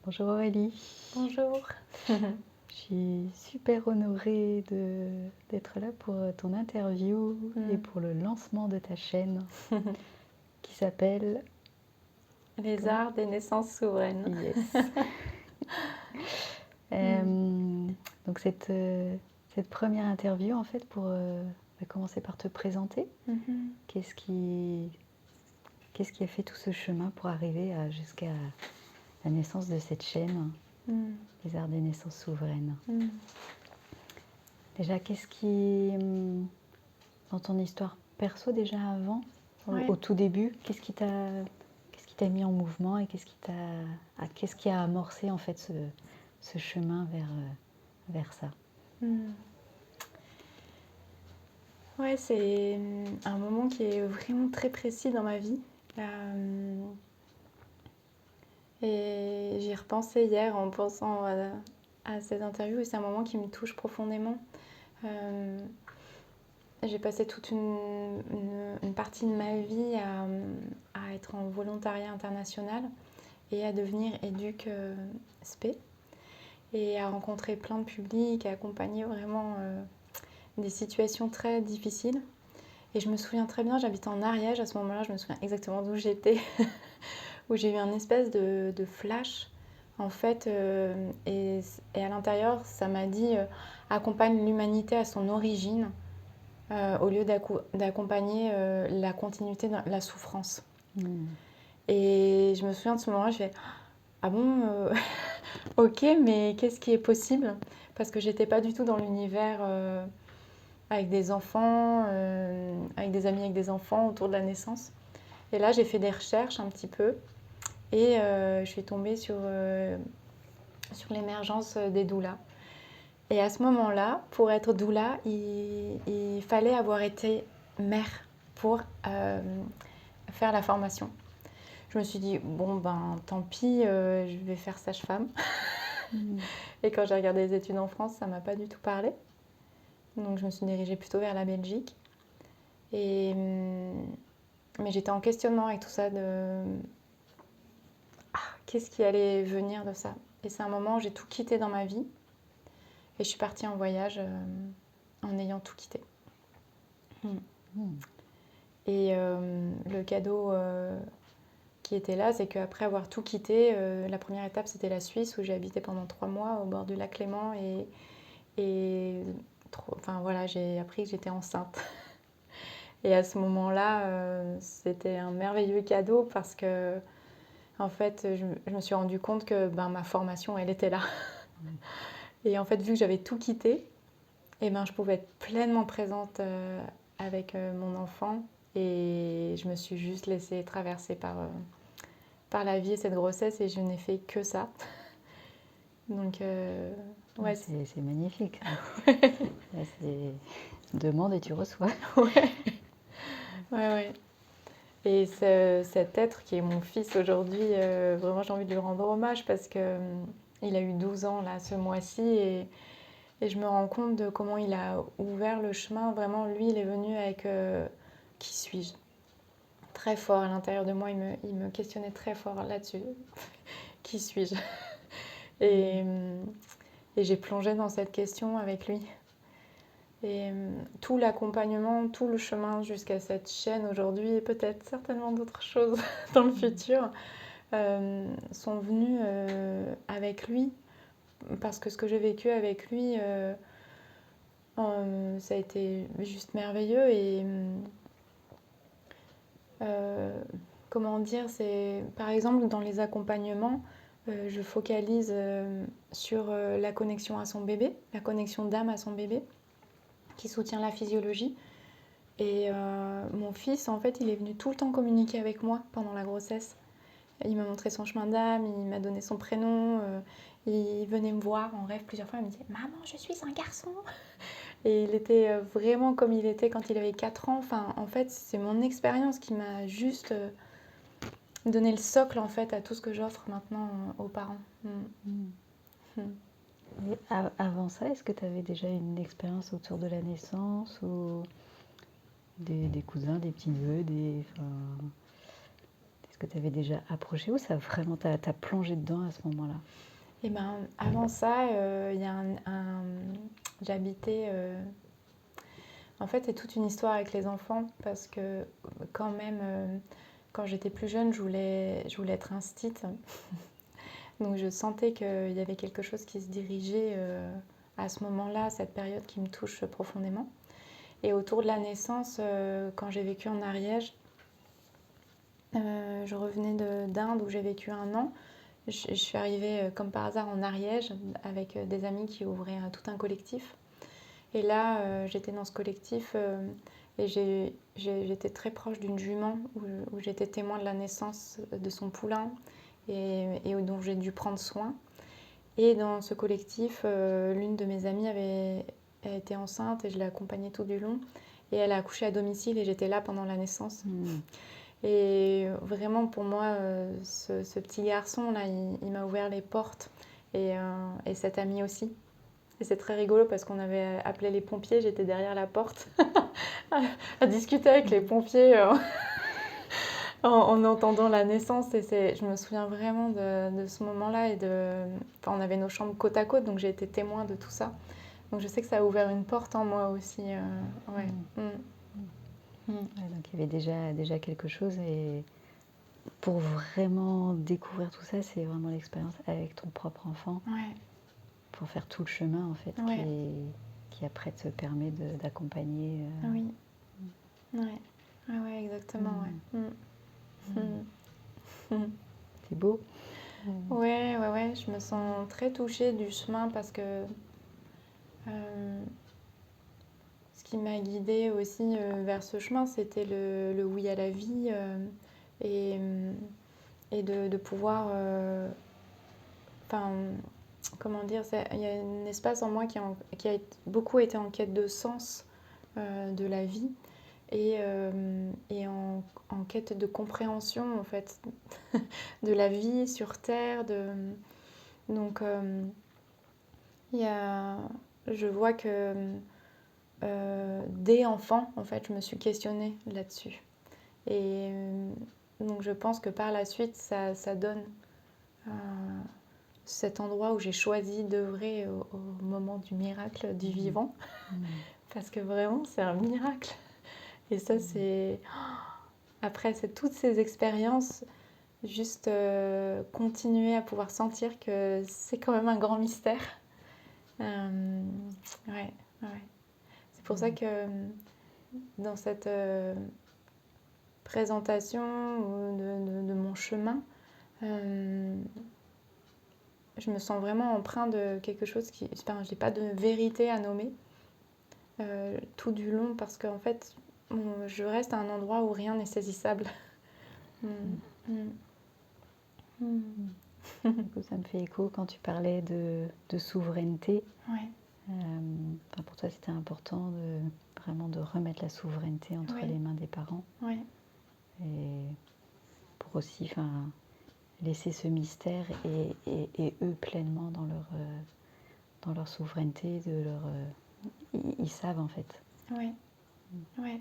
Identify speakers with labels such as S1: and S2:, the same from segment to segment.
S1: Bonjour Aurélie,
S2: Bonjour.
S1: je suis super honorée d'être là pour ton interview et
S2: Mm.
S1: pour le lancement de ta chaîne qui s'appelle
S2: Les
S1: comment?
S2: arts des naissances souveraines.
S1: Yes.
S2: Mm.
S1: Donc cette première interview en fait pour va commencer par te présenter.
S2: Mhm.
S1: Qu'est-ce qui a fait tout ce chemin pour arriver jusqu'à la naissance de cette chaîne,
S2: Mm.
S1: les arts des naissances souveraines?
S2: Mm.
S1: Déjà, dans ton histoire perso déjà avant, au
S2: Ouais.
S1: tout début, qu'est-ce qui t'a mis en mouvement et qu'est-ce qui a amorcé en fait ce chemin vers ça?
S2: Mm. Ouais, c'est un moment qui est vraiment très précis dans ma vie. Et j'y repensais hier en pensant à cette interview et c'est un moment qui me touche profondément. Euh, j'ai passé toute une partie de ma vie à être en volontariat international et à devenir éduc spé et à rencontrer plein de publics, à accompagner vraiment des situations très difficiles. Et je me souviens très bien, j'habitais en Ariège à ce moment-là, je me souviens exactement d'où j'étais, où j'ai eu un espèce de flash en fait, et à l'intérieur, ça m'a dit accompagne l'humanité à son origine au lieu d'accompagner la continuité de la souffrance.
S1: Mm.
S2: Et je me souviens de ce moment-là, je fais ah bon, ok, mais qu'est-ce qui est possible? Parce que j'étais pas du tout dans l'univers avec des enfants, avec des amis avec des enfants autour de la naissance. Et là, j'ai fait des recherches un petit peu et je suis tombée sur l'émergence des doulas. Et à ce moment-là, pour être doula, il fallait avoir été mère pour faire la formation. Je me suis dit, bon, ben tant pis, je vais faire sage-femme.
S1: Mm.
S2: Et quand j'ai regardé les études en France, ça ne m'a pas du tout parlé. Donc je me suis dirigée plutôt vers la Belgique. Mais j'étais en questionnement avec tout ça de qu'est-ce qui allait venir de ça. Et c'est un moment où j'ai tout quitté dans ma vie. Et je suis partie en voyage en ayant tout quitté. Mm.
S1: Mm.
S2: Et le cadeau qui était là, c'est qu'après avoir tout quitté, la première étape, c'était la Suisse, où j'ai habité pendant 3 mois au bord du lac Léman. Enfin, voilà, j'ai appris que j'étais enceinte. Et à ce moment-là, c'était un merveilleux cadeau parce que, en fait, je me suis rendu compte que ben, ma formation, elle était là. Et en fait, vu que j'avais tout quitté, eh ben, je pouvais être pleinement présente avec mon enfant. Et je me suis juste laissée traverser par la vie et cette grossesse et je n'ai fait que ça. Donc, ouais.
S1: C'est magnifique. Là, c'est demande et tu reçois.
S2: Ouais, ouais, ouais. Et cet être qui est mon fils aujourd'hui, vraiment j'ai envie de lui rendre hommage parce que il a eu 12 ans là ce mois-ci et je me rends compte de comment il a ouvert le chemin. Vraiment, lui, il est venu avec qui suis-je? Très fort à l'intérieur de moi, il me questionnait très fort là-dessus. Qui suis-je? Et, et j'ai plongé dans cette question avec lui. Et tout l'accompagnement, tout le chemin jusqu'à cette chaîne aujourd'hui, et peut-être certainement d'autres choses dans le futur, sont venus avec lui. Parce que ce que j'ai vécu avec lui, ça a été juste merveilleux. Et comment dire, c'est par exemple dans les accompagnements, je focalise sur la connexion à son bébé, la connexion d'âme à son bébé, qui soutient la physiologie. Et mon fils, en fait, il est venu tout le temps communiquer avec moi pendant la grossesse. Il m'a montré son chemin d'âme, il m'a donné son prénom, il venait me voir en rêve plusieurs fois, il me disait «Maman, je suis un garçon!» Et il était vraiment comme il était quand il avait 4 ans. Enfin, en fait, c'est mon expérience qui m'a juste donné le socle en fait, à tout ce que j'offre maintenant aux parents.
S1: Mm.
S2: Mm.
S1: Et avant ça, est-ce que tu avais déjà une expérience autour de la naissance ou des cousins, des petits-neveux, que tu avais déjà approché ou ça vraiment t'as plongé dedans à ce moment-là?
S2: Et ben, avant ça, il y a j'habitais... En fait, c'est toute une histoire avec les enfants parce que quand même, quand j'étais plus jeune, je voulais être instite. Donc je sentais qu'il y avait quelque chose qui se dirigeait à ce moment-là, cette période qui me touche profondément. Et autour de la naissance, quand j'ai vécu en Ariège, je revenais d'Inde où j'ai vécu 1 an. Je suis arrivée comme par hasard en Ariège avec des amis qui ouvraient tout un collectif. Et là, j'étais dans ce collectif et j'étais très proche d'une jument où j'étais témoin de la naissance de son poulain et dont j'ai dû prendre soin. Et dans ce collectif, l'une de mes amies avait été enceinte et je l'ai accompagnée tout du long. Et elle a accouché à domicile et j'étais là pendant la naissance. Et vraiment, pour moi, ce petit garçon-là, il m'a ouvert les portes. Et cette amie aussi. Et c'est très rigolo parce qu'on avait appelé les pompiers, j'étais derrière la porte à discuter avec les pompiers en entendant la naissance. Et je me souviens vraiment de ce moment-là. Enfin, on avait nos chambres côte à côte, donc j'ai été témoin de tout ça. Donc je sais que ça a ouvert une porte en moi aussi. Ouais.
S1: Ouais, donc il y avait déjà quelque chose et pour vraiment découvrir tout ça, c'est vraiment l'expérience avec ton propre enfant
S2: Ouais.
S1: pour faire tout le chemin en fait
S2: Ouais.
S1: qui après te permet d'accompagner.
S2: Oui. Ouais. Ah ouais, exactement. Ouais.
S1: C'est beau.
S2: Ouais, ouais, ouais. Je me sens très touchée du chemin parce que ce qui m'a guidée aussi vers ce chemin, c'était le oui à la vie et, et de pouvoir. Enfin, comment dire, il y a un espace en moi qui a beaucoup été en quête de sens de la vie et en quête de compréhension en fait de la vie sur Terre. Donc, je vois que dès enfant, en fait, je me suis questionnée là-dessus. Et donc, je pense que par la suite, ça donne euh, cet endroit où j'ai choisi d'œuvrer au moment du miracle du vivant. Parce que vraiment, c'est un miracle. Et ça, c'est... Après, c'est toutes ces expériences, juste continuer à pouvoir sentir que c'est quand même un grand mystère. Ouais, ouais. C'est pour ça que dans cette présentation de mon chemin, je me sens vraiment empreint de quelque chose qui... Enfin, je n'ai pas de vérité à nommer tout du long parce qu'en fait, je reste à un endroit où rien n'est saisissable.
S1: Ça me fait écho quand tu parlais de souveraineté.
S2: Ouais.
S1: Pour toi, c'était important vraiment de remettre la souveraineté entre
S2: Ouais.
S1: les mains des parents.
S2: Ouais.
S1: Et pour aussi laisser ce mystère et eux pleinement dans leur souveraineté, ils savent en fait.
S2: Ouais. Ouais.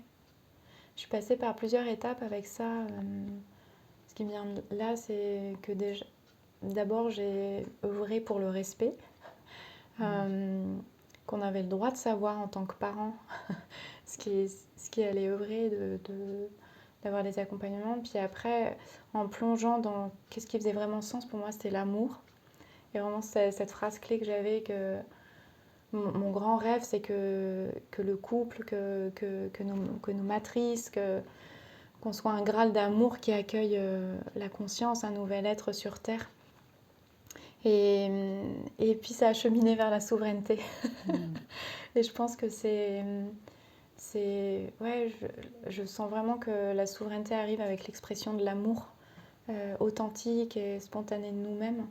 S2: Je suis passée par plusieurs étapes avec ça. Ce qui me vient là, c'est que d'abord, j'ai œuvré pour le respect. Qu'on avait le droit de savoir en tant que parent ce qui allait œuvrer, d'avoir des accompagnements. Puis après, en plongeant dans qu'est-ce qui faisait vraiment sens pour moi, c'était l'amour. Et vraiment, cette phrase clé que j'avais, que mon grand rêve, c'est que le couple, que nos matrices, qu'on soit un Graal d'amour qui accueille la conscience, un nouvel être sur Terre. Et puis ça a cheminé vers la souveraineté. Et je pense que ouais, je sens vraiment que la souveraineté arrive avec l'expression de l'amour authentique et spontané de nous-mêmes,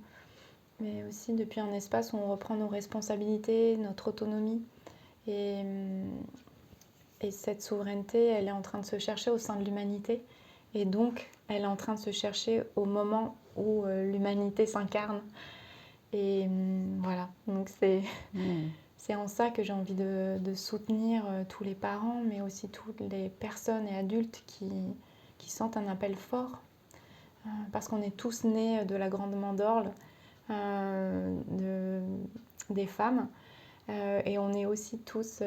S2: mais aussi depuis un espace où on reprend nos responsabilités, notre autonomie. Et cette souveraineté, elle est en train de se chercher au sein de l'humanité. Et donc, elle est en train de se chercher au moment où l'humanité s'incarne. Et voilà, donc c'est en ça que j'ai envie de soutenir tous les parents, mais aussi toutes les personnes et adultes qui sentent un appel fort parce qu'on est tous nés de la grande mandorle des femmes, et on est aussi tous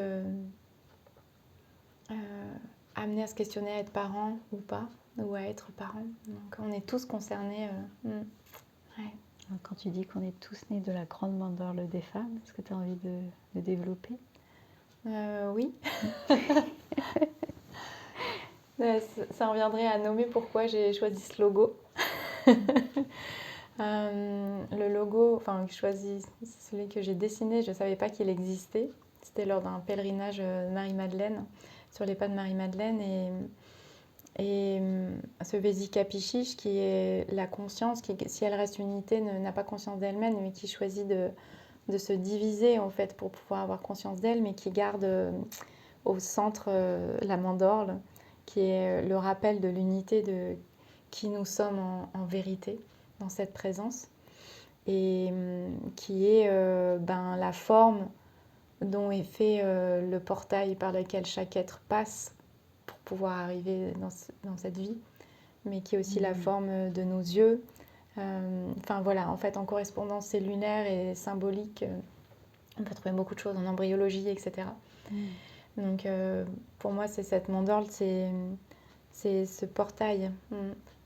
S2: amenés à se questionner à être parents ou pas, ou à être parents. Donc on est tous concernés. Ouais.
S1: Alors, quand tu dis qu'on est tous nés de la grande mandorle des femmes, est-ce que tu as envie de développer?
S2: Oui. Ça reviendrait à nommer pourquoi j'ai choisi ce logo. Le logo, enfin choisi, celui que j'ai dessiné, je ne savais pas qu'il existait. C'était lors d'un pèlerinage de Marie-Madeleine, sur les pas de Marie-Madeleine. Et ce Vesika Pishish, qui est la conscience, qui, si elle reste unité, n'a pas conscience d'elle-même, mais qui choisit de se diviser en fait pour pouvoir avoir conscience d'elle, mais qui garde au centre la mandorle, qui est le rappel de l'unité de qui nous sommes en vérité dans cette présence, et qui est la forme dont est fait le portail par lequel chaque être passe pour pouvoir arriver dans cette vie, mais qui est aussi la forme de nos yeux. Enfin voilà, en fait, en correspondance cellulaire et symbolique, on peut trouver beaucoup de choses en embryologie, etc. Donc pour moi, c'est cette mandorle, c'est ce portail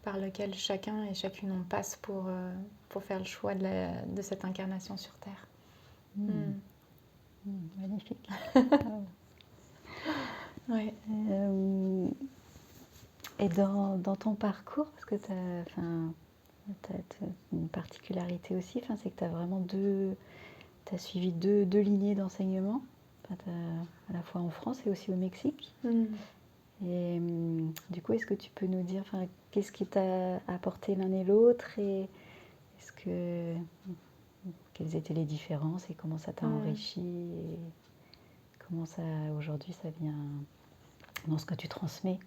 S2: par lequel chacun et chacune on passe pour faire le choix de cette incarnation sur Terre.
S1: Magnifique.
S2: Ouais.
S1: Et dans ton parcours, parce que tu as une particularité aussi, c'est que tu as vraiment t'as suivi deux lignées d'enseignement, à la fois en France et aussi au Mexique. Et du coup, est-ce que tu peux nous dire qu'est-ce qui t'a apporté l'un et l'autre, et quelles étaient les différences et comment ça t'a enrichi, et comment ça aujourd'hui ça vient dans ce que tu transmets?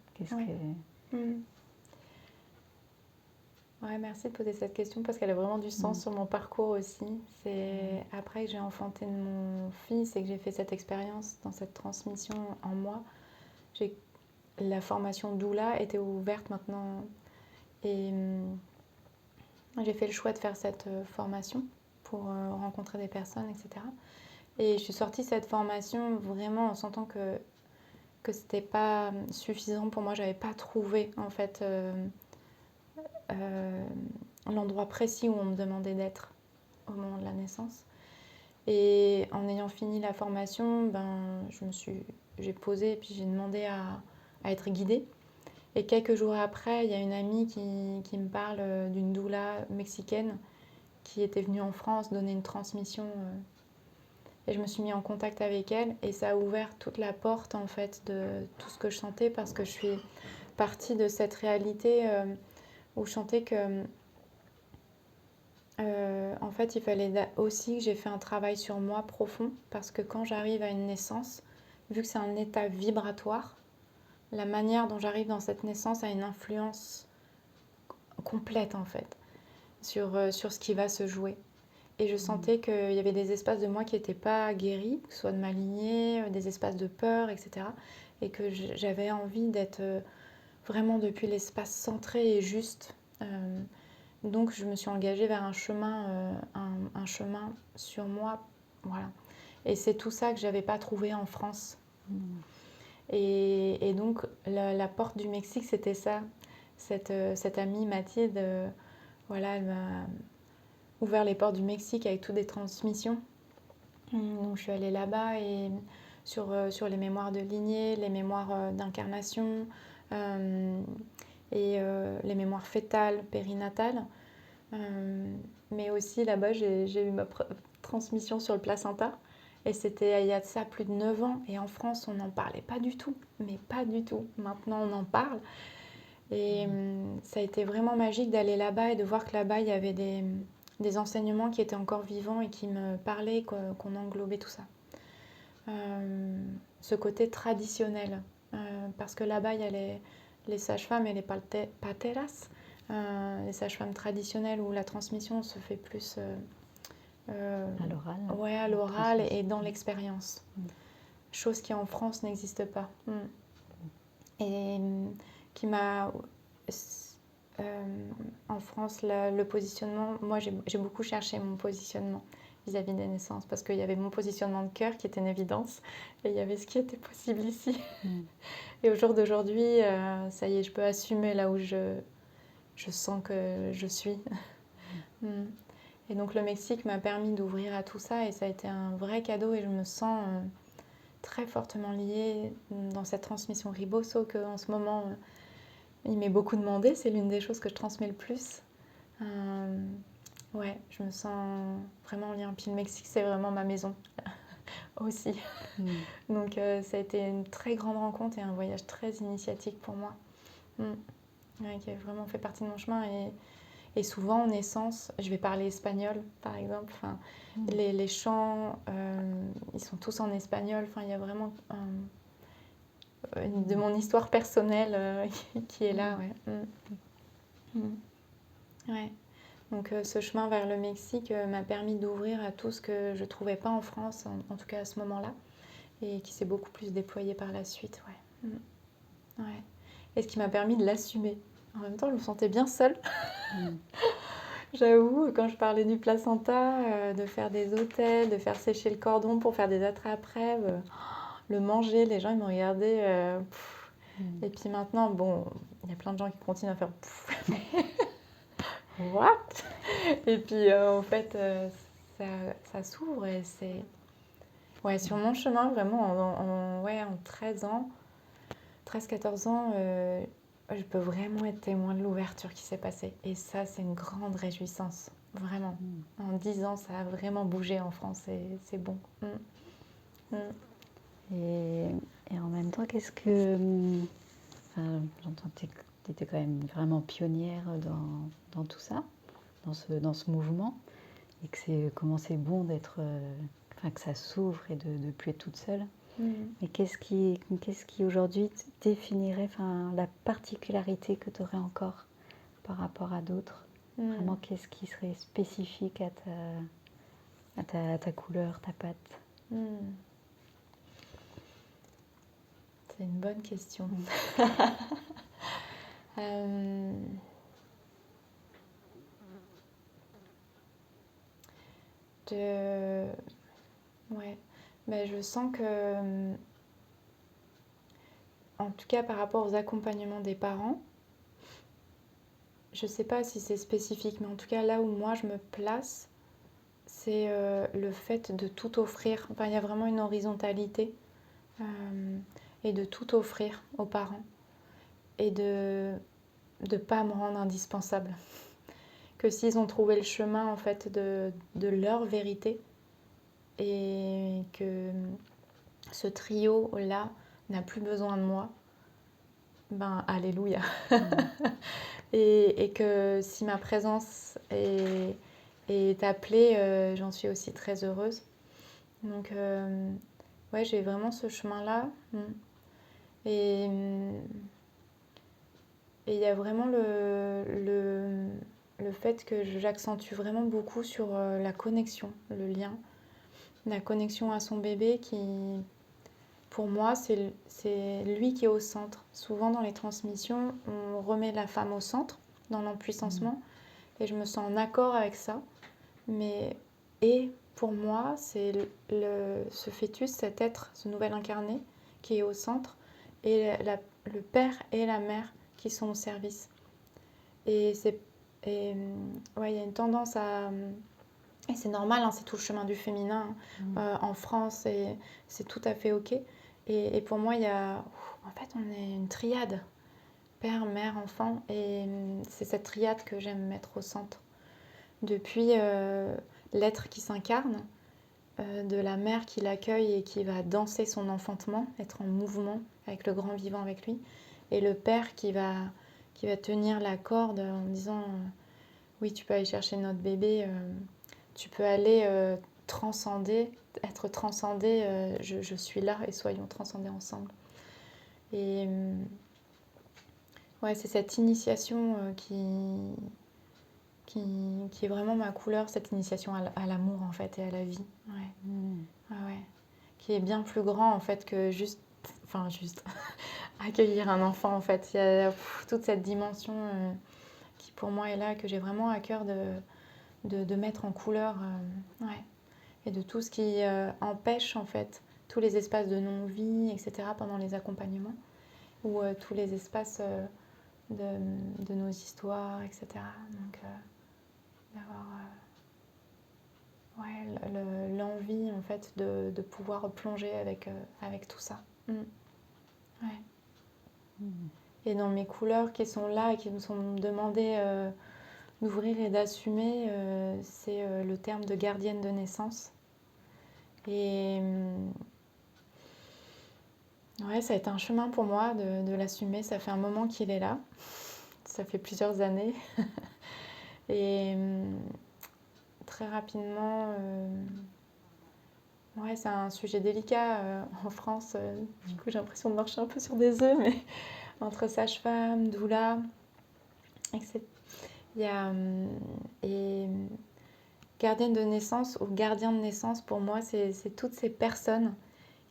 S2: Ouais, merci de poser cette question parce qu'elle a vraiment du sens sur mon parcours aussi. C'est après que j'ai enfanté mon fils et que j'ai fait cette expérience dans cette transmission en moi. La formation doula était ouverte maintenant, et j'ai fait le choix de faire cette formation pour rencontrer des personnes, etc. Et je suis sortie de cette formation vraiment en sentant que c'était pas suffisant pour moi. J'avais pas trouvé en fait l'endroit précis où on me demandait d'être au moment de la naissance. Et en ayant fini la formation, j'ai posé et puis j'ai demandé à être guidée. Et quelques jours après, il y a une amie qui me parle d'une doula mexicaine qui était venue en France donner une transmission. Et je me suis mis en contact avec elle et ça a ouvert toute la porte en fait de tout ce que je sentais, parce que je suis partie de cette réalité où je sentais que en fait il fallait aussi que j'ai fait un travail sur moi profond, parce que quand j'arrive à une naissance, vu que c'est un état vibratoire, la manière dont j'arrive dans cette naissance a une influence complète en fait sur ce qui va se jouer. Et je sentais qu'il y avait des espaces de moi qui n'étaient pas guéris, que ce soit de ma lignée, des espaces de peur, etc. Et que j'avais envie d'être vraiment depuis l'espace centré et juste. Donc je me suis engagée vers un chemin sur moi. Voilà. Et c'est tout ça que je n'avais pas trouvé en France. Et donc la porte du Mexique, c'était ça. Cette amie Mathilde, voilà, elle m'a ouvert les portes du Mexique avec toutes des transmissions. Donc je suis allée là-bas et sur les mémoires de lignée, les mémoires d'incarnation et les mémoires fétales, périnatales. Mais aussi là-bas, j'ai eu ma transmission sur le placenta. Et c'était il y a de ça plus de 9 ans. Et en France, on n'en parlait pas du tout. Mais pas du tout. Maintenant, on en parle. Et ça a été vraiment magique d'aller là-bas et de voir que là-bas, il y avait des enseignements qui étaient encore vivants et qui me parlaient, qu'on englobait tout ça. Ce côté traditionnel. Parce que là-bas, il y a les sages-femmes et les pateras, les sages-femmes traditionnelles où la transmission se fait plus
S1: à l'oral.
S2: Ouais, à l'oral et dans l'expérience. Chose qui en France n'existe pas. Et qui m'a en France, le positionnement, moi j'ai beaucoup cherché mon positionnement vis-à-vis des naissances parce qu'il y avait mon positionnement de cœur qui était une évidence et il y avait ce qui était possible ici.
S1: Mm.
S2: Et au jour d'aujourd'hui, ça y est, je peux assumer là où je sens que je suis. Mm. Et donc le Mexique m'a permis d'ouvrir à tout ça et ça a été un vrai cadeau et je me sens très fortement liée dans cette transmission Riboso qu'en ce moment il m'est beaucoup demandé. C'est l'une des choses que je transmets le plus. Ouais, je me sens vraiment en lien. Puis le Mexique, c'est vraiment ma maison aussi.
S1: Mm.
S2: Donc ça a été une très grande rencontre et un voyage très initiatique pour moi. Ouais, qui a vraiment fait partie de mon chemin. Et souvent, en naissance, je vais parler espagnol, par exemple. Enfin, les chants, ils sont tous en espagnol. Enfin, il y a vraiment de mon histoire personnelle qui est là. Ouais. Ouais. Donc ce chemin vers le Mexique m'a permis d'ouvrir à tout ce que je ne trouvais pas en France, en tout cas à ce moment-là, et qui s'est beaucoup plus déployé par la suite. Ouais. Ouais. Et ce qui m'a permis de l'assumer. En même temps, je me sentais bien seule. J'avoue, quand je parlais du placenta, de faire des hôtels, de faire sécher le cordon pour faire des attrape-rêves, le manger, les gens ils me regardaient. Et puis maintenant, bon, il y a plein de gens qui continuent à faire What? Et puis en fait, ça s'ouvre et c'est. Ouais, sur mon chemin, vraiment, en 13 ans, 13-14 ans, je peux vraiment être témoin de l'ouverture qui s'est passée. Et ça, c'est une grande réjouissance, vraiment. En 10 ans, ça a vraiment bougé en France et c'est bon.
S1: Et, et en même temps, qu'est-ce que... j'entends que tu étais quand même vraiment pionnière dans tout ça, dans ce mouvement, et que comment c'est bon d'être... que ça s'ouvre et de ne plus être toute seule. Mais qu'est-ce qui aujourd'hui définirait la particularité que tu aurais encore par rapport à d'autres? Vraiment, qu'est-ce qui serait spécifique à ta couleur, ta patte?
S2: C'est une bonne question. Ouais. Mais je sens que, en tout cas par rapport aux accompagnements des parents, je sais pas si c'est spécifique, mais en tout cas là où moi je me place, c'est le fait de tout offrir. Enfin, il y a vraiment une horizontalité et de tout offrir aux parents et de ne pas me rendre indispensable. Que s'ils ont trouvé le chemin en fait de leur vérité et que ce trio-là n'a plus besoin de moi, ben alléluia. Et que si ma présence est appelée, j'en suis aussi très heureuse. Donc ouais, j'ai vraiment ce chemin-là. Et il y a vraiment le fait que j'accentue vraiment beaucoup sur la connexion, le lien, la connexion à son bébé qui, pour moi, c'est lui qui est au centre. Souvent dans les transmissions, on remet la femme au centre dans l'empuissancement et je me sens en accord avec ça. Et pour moi, c'est ce fœtus, cet être, ce nouvel incarné qui est au centre et le père et la mère qui sont au service. Et ouais, il y a une tendance à... Et c'est normal, hein, c'est tout le chemin du féminin en France et c'est tout à fait OK. Et pour moi, en fait, on est une triade. Père, mère, enfant. Et c'est cette triade que j'aime mettre au centre. Depuis l'être qui s'incarne, de la mère qui l'accueille et qui va danser son enfantement, être en mouvement avec le grand vivant avec lui. Et le père qui va tenir la corde en disant oui, tu peux aller chercher notre bébé, tu peux aller transcender, être transcendé, je suis là et soyons transcendés ensemble. Et ouais, c'est cette initiation qui est vraiment ma couleur, cette initiation à l'amour en fait et à la vie. Ouais. Ouais. Qui est bien plus grand en fait que juste accueillir un enfant en fait. Il y a toute cette dimension qui pour moi est là, que j'ai vraiment à cœur de mettre en couleur. Ouais. Et de tout ce qui empêche en fait tous les espaces de non-vie, etc. pendant les accompagnements, ou tous les espaces de nos histoires, etc. Donc d'avoir l'envie en fait de pouvoir plonger avec tout ça. Ouais. Et dans mes couleurs qui sont là et qui me sont demandées d'ouvrir et d'assumer, c'est le terme de gardienne de naissance. Et ouais, ça a été un chemin pour moi de l'assumer. Ça fait un moment qu'il est là. Ça fait plusieurs années. Et très rapidement, ouais, c'est un sujet délicat en France. Du coup, j'ai l'impression de marcher un peu sur des œufs, mais entre sage-femme, doula, etc. Il y a, et gardienne de naissance ou gardien de naissance, pour moi, c'est toutes ces personnes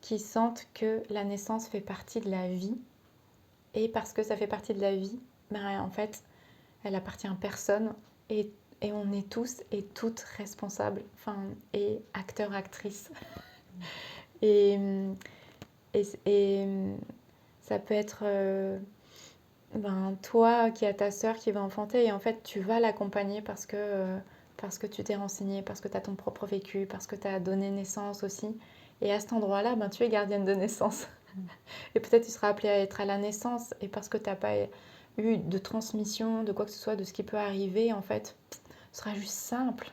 S2: qui sentent que la naissance fait partie de la vie. Et parce que ça fait partie de la vie, ben, en fait, elle appartient à personne. Et on est tous et toutes responsables, enfin, et acteurs, actrices. Et, et ça peut être ben, toi qui as ta sœur qui va enfanter et en fait tu vas l'accompagner parce que tu t'es renseigné, parce que tu as ton propre vécu, parce que tu as donné naissance aussi. Et à cet endroit-là, ben, tu es gardienne de naissance. Et peut-être tu seras appelée à être à la naissance et parce que tu n'as pas eu de transmission, de quoi que ce soit, de ce qui peut arriver, en fait, ce sera juste simple.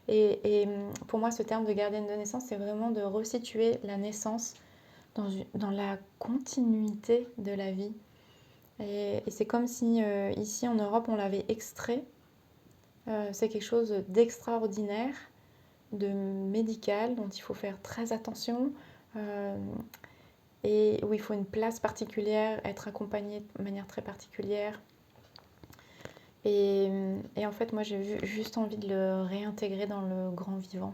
S2: Et pour moi, ce terme de gardienne de naissance, c'est vraiment de resituer la naissance dans la continuité de la vie. Et c'est comme si ici en Europe, on l'avait extrait. C'est quelque chose d'extraordinaire, de médical, dont il faut faire très attention. Et où il faut une place particulière, être accompagné de manière très particulière. Et en fait, moi, j'ai juste envie de le réintégrer dans le grand vivant.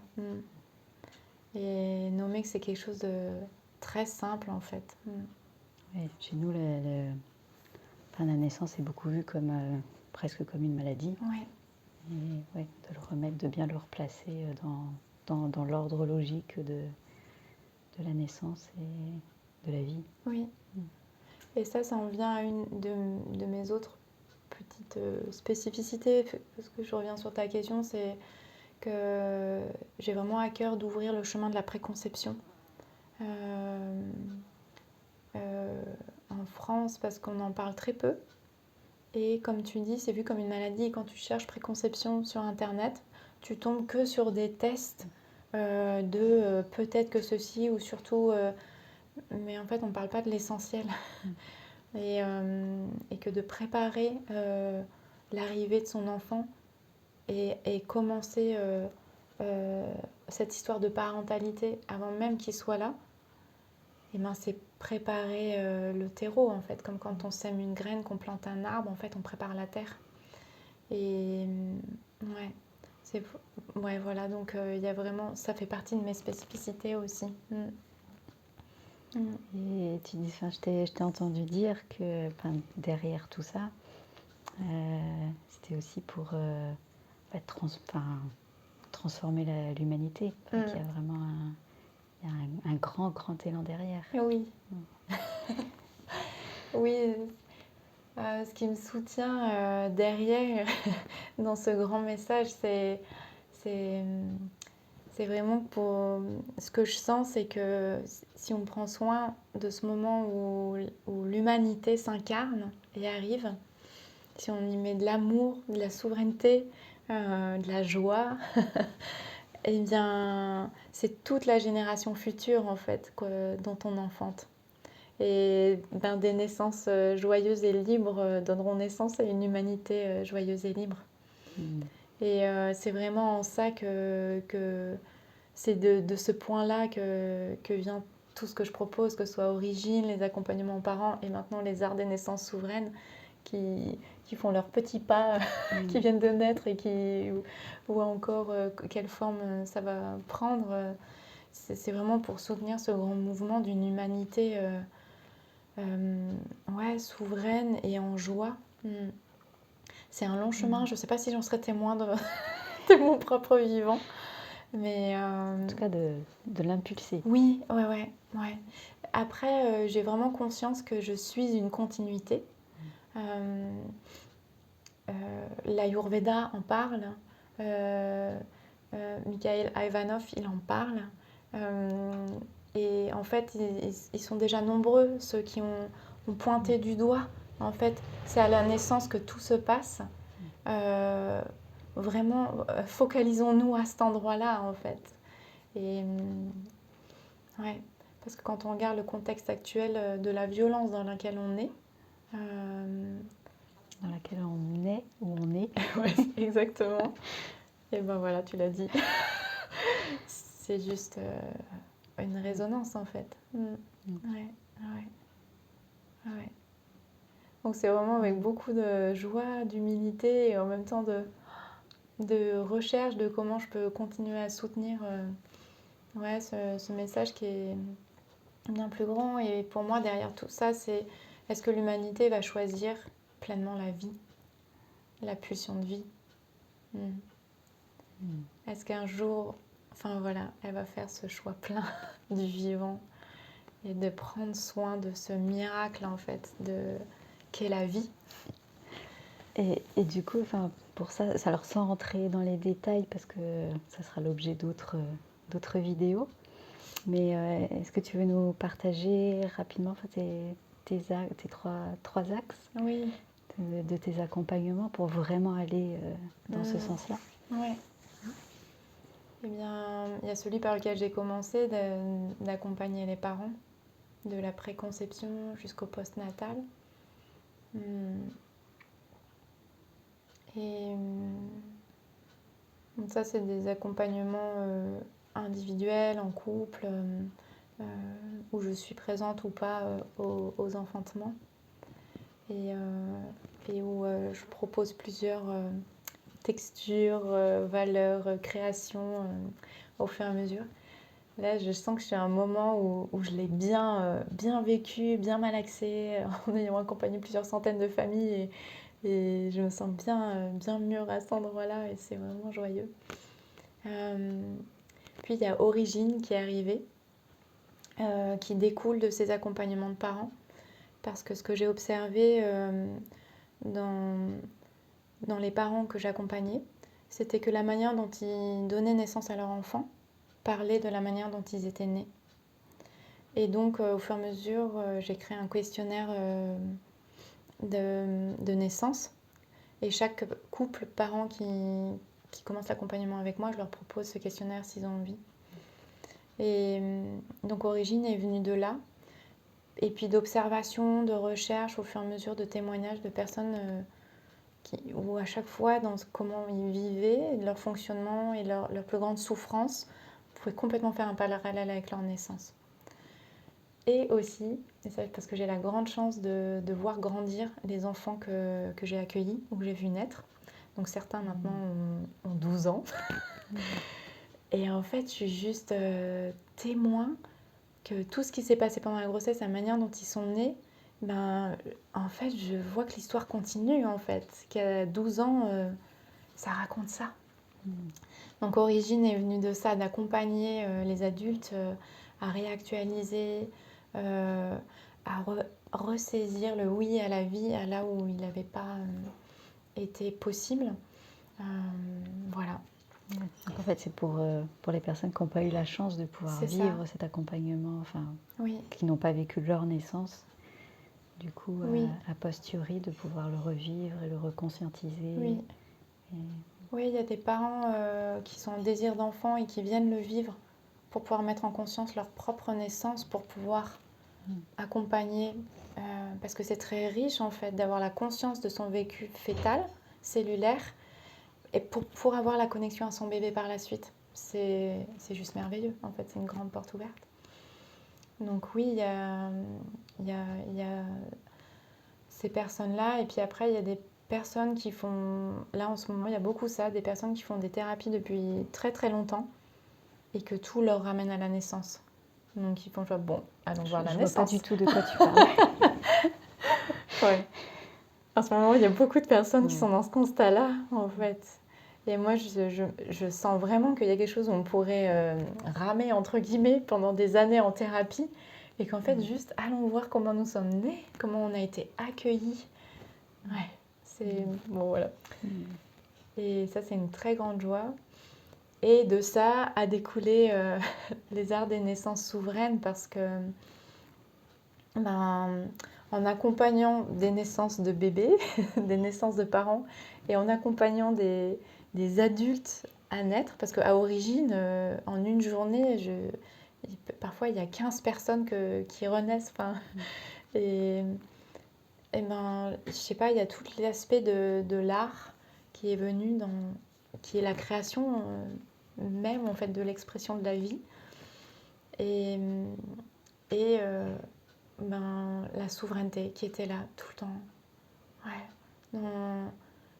S2: Et nommer que c'est quelque chose de très simple, en fait.
S1: Ouais, chez nous, enfin, la naissance est beaucoup vue comme, presque comme une maladie.
S2: Ouais.
S1: Et ouais, de le remettre, de bien le replacer dans l'ordre logique de la naissance et de la vie.
S2: Oui. Et ça en vient à une de mes autres petites spécificités, parce que je reviens sur ta question, c'est que j'ai vraiment à cœur d'ouvrir le chemin de la préconception en France, parce qu'on en parle très peu. Et comme tu dis, c'est vu comme une maladie. Et quand tu cherches préconception sur Internet, tu tombes que sur des tests de peut-être que ceci ou surtout... mais en fait, on ne parle pas de l'essentiel. Et que de préparer l'arrivée de son enfant et commencer cette histoire de parentalité avant même qu'il soit là, et ben c'est préparer le terreau en fait, comme quand on sème une graine, qu'on plante un arbre, en fait on prépare la terre. Et ouais, ouais voilà, donc il y a vraiment, ça fait partie de mes spécificités aussi.
S1: Et tu dis, enfin, je t'ai entendu dire que enfin, derrière tout ça, c'était aussi pour transformer l'humanité. Qu'il y a vraiment un grand, grand élan derrière.
S2: Oui. Oui, ce qui me soutient derrière dans ce grand message, c'est vraiment pour ce que je sens, c'est que si on prend soin de ce moment où l'humanité s'incarne et arrive, si on y met de l'amour, de la souveraineté, de la joie, eh bien, c'est toute la génération future en fait dont on enfante. Et ben, des naissances joyeuses et libres donneront naissance à une humanité joyeuse et libre. Et c'est vraiment en ça que c'est de ce point-là que vient tout ce que je propose, que ce soit Origine, les accompagnements aux parents et maintenant les arts des naissances souveraines qui font leurs petits pas, qui viennent de naître et qui voient encore quelle forme ça va prendre. C'est vraiment pour soutenir ce grand mouvement d'une humanité ouais, souveraine et en joie. c'est un long chemin. Je ne sais pas si j'en serai témoin de, de mon propre vivant. Mais
S1: En tout cas, de l'impulser.
S2: oui, ouais. Après, j'ai vraiment conscience que je suis une continuité. L'Ayurveda en parle. Mikhail Ivanov, il en parle. Et en fait, ils sont déjà nombreux, ceux qui ont pointé du doigt. En fait, c'est à la naissance que tout se passe. Vraiment, focalisons-nous à cet endroit-là, en fait. Et ouais, parce que quand on regarde le contexte actuel de la violence dans laquelle on est,
S1: Dans laquelle on est ou on est.
S2: ouais, exactement. Et ben voilà, tu l'as dit. C'est juste une résonance en fait. Ouais. Donc c'est vraiment avec beaucoup de joie, d'humilité et en même temps de recherche de comment je peux continuer à soutenir ce message qui est bien plus grand. Et pour moi, derrière tout ça, c'est est-ce que l'humanité va choisir pleinement la vie, la pulsion de vie Est-ce qu'un jour, enfin voilà, elle va faire ce choix plein du vivant et de prendre soin de ce miracle en fait qu'est la vie.
S1: Et du coup, enfin, pour ça, alors sans rentrer dans les détails, parce que ça sera l'objet d'autres vidéos, mais est-ce que tu veux nous partager rapidement enfin, tes trois axes
S2: Oui.
S1: de tes accompagnements pour vraiment aller dans ce sens-là?
S2: Oui. Eh bien, il y a celui par lequel j'ai commencé d'accompagner les parents de la préconception jusqu'au postnatal. Et donc ça, c'est des accompagnements individuels, en couple, où je suis présente ou pas aux enfantements. Et où je propose plusieurs textures, valeurs, créations au fur et à mesure. Là, je sens que je suis à un moment où je l'ai bien vécu, bien malaxé, en ayant accompagné plusieurs centaines de familles. Et je me sens bien mûre à cet endroit-là et c'est vraiment joyeux. Puis il y a Origine qui est arrivée, qui découle de ces accompagnements de parents. Parce que ce que j'ai observé dans les parents que j'accompagnais, c'était que la manière dont ils donnaient naissance à leur enfant parlait de la manière dont ils étaient nés. Et donc, au fur et à mesure, j'ai créé un questionnaire de naissance. Et chaque couple, parent qui commence l'accompagnement avec moi, je leur propose ce questionnaire s'ils ont envie. Et donc, Origine est venue de là. Et puis d'observation, de recherche, au fur et à mesure de témoignages de personnes où à chaque fois, dans comment ils vivaient, leur fonctionnement et leur plus grande souffrance, on pouvait complètement faire un parallèle avec leur naissance. Et aussi, et ça, parce que j'ai la grande chance de voir grandir les enfants que j'ai accueillis ou que j'ai vu naître. Donc certains maintenant ont 12 ans. Et en fait, je suis juste témoin que tout ce qui s'est passé pendant la grossesse, la manière dont ils sont nés, en fait, je vois que l'histoire continue, en fait. Qu'à 12 ans, ça raconte ça. Donc, Origine est venue de ça, d'accompagner les adultes à réactualiser, à ressaisir le oui à la vie, à là où il n'avait pas été possible. Voilà.
S1: Donc, en fait, c'est pour les personnes qui n'ont pas eu la chance de pouvoir vivre cet accompagnement, enfin, qui n'ont pas vécu leur naissance. Du coup, a posteriori, de pouvoir le revivre et le reconscientiser.
S2: Oui, il y a des parents qui sont en désir d'enfant et qui viennent le vivre pour pouvoir mettre en conscience leur propre naissance, pour pouvoir accompagner. Parce que c'est très riche, en fait, d'avoir la conscience de son vécu fœtal, cellulaire, et pour avoir la connexion à son bébé par la suite. C'est juste merveilleux, en fait, c'est une grande porte ouverte. Donc oui, il y a ces personnes-là, et puis après, il y a des personnes qui font... Là, en ce moment, il y a beaucoup ça, des personnes qui font des thérapies depuis très très longtemps, et que tout leur ramène à la naissance. Donc ils font genre, bon, allons voir la naissance.
S1: Je vois pas du tout de quoi tu parles.
S2: Ouais. En ce moment, il y a beaucoup de personnes qui
S1: Ouais.
S2: sont dans ce constat-là, en fait. Et moi, je sens vraiment qu'il y a quelque chose où on pourrait ramer, entre guillemets, pendant des années en thérapie. Et qu'en fait, juste allons voir comment nous sommes nés, comment on a été accueillis. Ouais, c'est... Bon, voilà.
S1: Mm.
S2: Et ça, c'est une très grande joie. Et de ça a découlé les arts des naissances souveraines parce que ben, en accompagnant des naissances de bébés, des naissances de parents, et en accompagnant des adultes à naître, parce qu'à origine, en une journée, parfois il y a 15 personnes qui renaissent. Enfin, et, et ben, je sais pas, il y a tout l'aspect de l'art qui est venu qui est la création même en fait de l'expression de la vie. Et, et la souveraineté qui était là tout le temps. Ouais.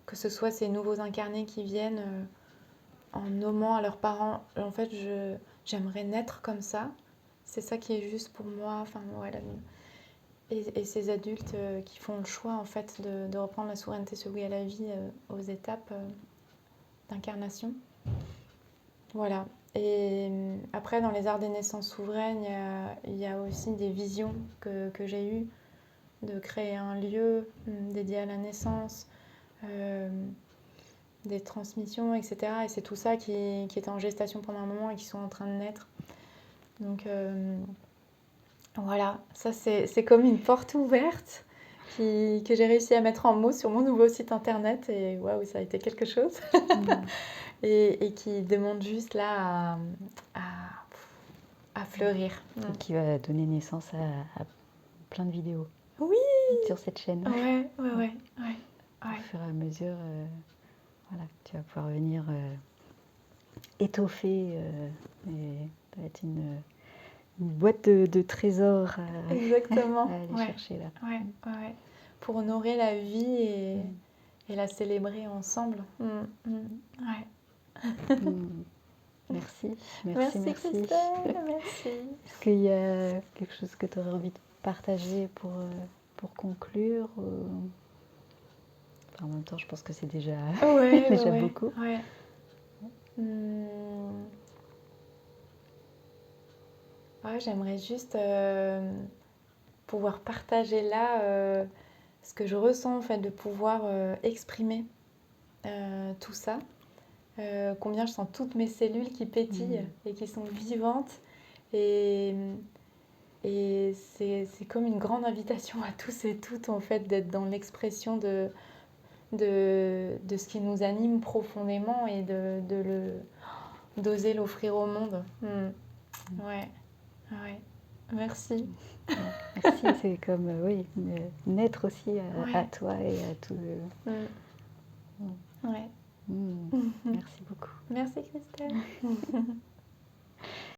S2: Que ce soit ces nouveaux incarnés qui viennent en nommant à leurs parents, en fait, j'aimerais naître comme ça. C'est ça qui est juste pour moi. Enfin, ouais, et ces adultes qui font le choix en fait de reprendre la souveraineté sur oui à la vie aux étapes d'incarnation. Voilà. Et après, dans les arts des naissances souveraines, il y a aussi des visions que j'ai eues de créer un lieu dédié à la naissance, des transmissions, etc. Et c'est tout ça qui était en gestation pendant un moment et qui sont en train de naître. Donc voilà, ça c'est comme une porte ouverte que j'ai réussi à mettre en mots sur mon nouveau site internet. Et waouh, ça a été quelque chose. Et qui demande juste là à fleurir.
S1: Et qui va donner naissance à plein de vidéos.
S2: Oui.
S1: Sur cette chaîne.
S2: Ouais.
S1: Au fur et à mesure, voilà, tu vas pouvoir venir étoffer. Et ça va être une boîte de trésors
S2: Exactement.
S1: à aller chercher là.
S2: Ouais. Pour honorer la vie et la célébrer ensemble. Ouais.
S1: Merci.
S2: Merci Christelle, merci.
S1: Est-ce qu'il y a quelque chose que tu aurais envie de partager pour conclure Enfin, en même temps, je pense que c'est déjà, déjà beaucoup.
S2: Ouais. Ouais, j'aimerais juste pouvoir partager là ce que je ressens en fait, de pouvoir exprimer tout ça. Combien je sens toutes mes cellules qui pétillent et qui sont vivantes. Et c'est comme une grande invitation à tous et toutes en fait d'être dans l'expression de ce qui nous anime profondément et d'oser l'offrir au monde. Ouais. Merci.
S1: Merci, c'est comme naître aussi à toi et à tout.
S2: Ouais.
S1: Merci beaucoup.
S2: Merci Christelle.